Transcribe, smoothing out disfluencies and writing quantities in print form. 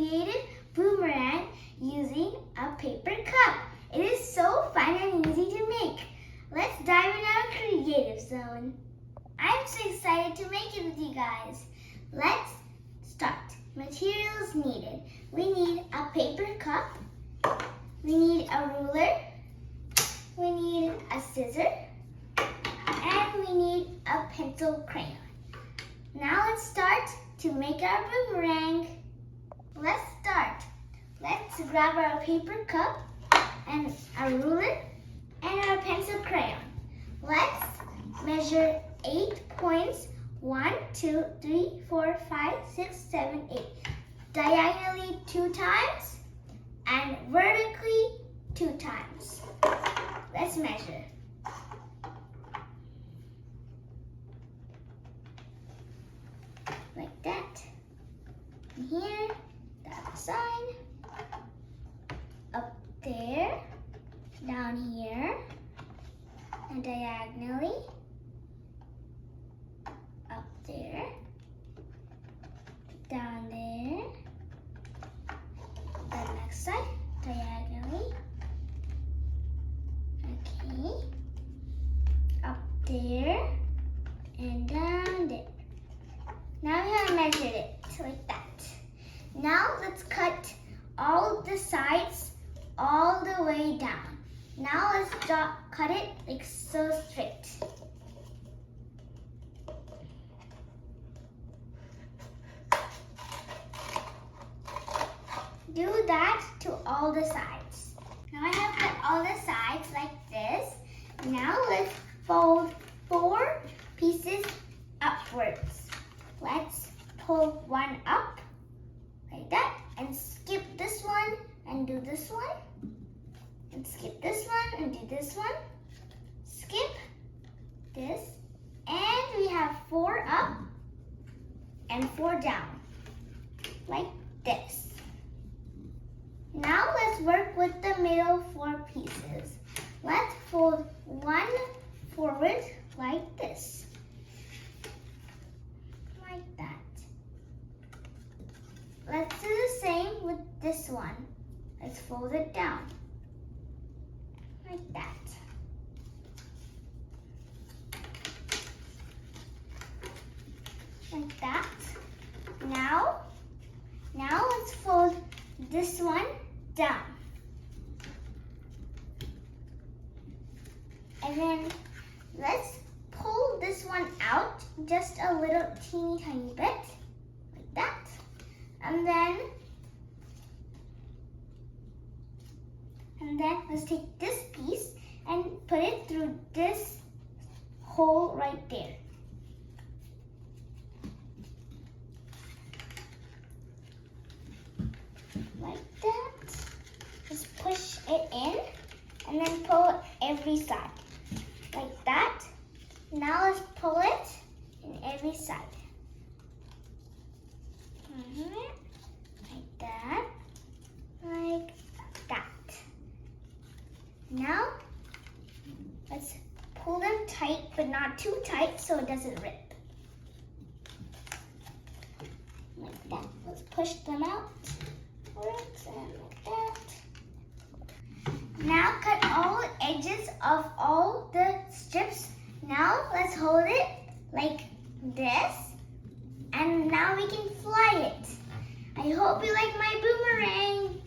created boomerang using a paper cup. It is so fun and easy to make. Let's dive in our creative zone. I'm so excited to make it with you guys. Let's start. Materials needed. We need a paper cup. We need a ruler. We need a scissor. And we need a pencil crayon. Now let's start to make our boomerang. Let's start. Let's grab our paper cup and a ruler and our pencil crayon. Let's measure 8 points. 1, 2, 3, 4, 5, 6, 7, 8. Diagonally 2 times and vertically 2 times. Let's measure. Like that. And here, the other side. Up there, down here, and diagonally. Up there, down there, the next side, diagonally, okay, up there, and down there. Now we have measured it like that. Now let's cut all the sides all the way down. Now let's cut it like so straight. Do that to all the sides. Now I have cut all the sides like this. Now let's fold 4 pieces upwards. Let's pull one up like that and skip this one and do this one. And skip this one and do this one. Skip this. And we have 4 up and 4 down like this. Now let's work with the middle 4 pieces. Let's fold one forward like this. Like that. Let's do the same with this one. Let's fold it down. Like that. Like that. Now let's fold this one down. And then let's pull this one out just a little teeny tiny bit, like that. And then let's take this piece and put it through this hole right there. Like that. Just push it in and then pull every side. Like that. Now let's pull it in every side. Like that. Like that. Now let's pull them tight, but not too tight so it doesn't rip. Like that. Let's push them out. And like that. Now cut all the edges of all the strips. Now let's hold it like this. And now we can fly it. I hope you like my boomerang.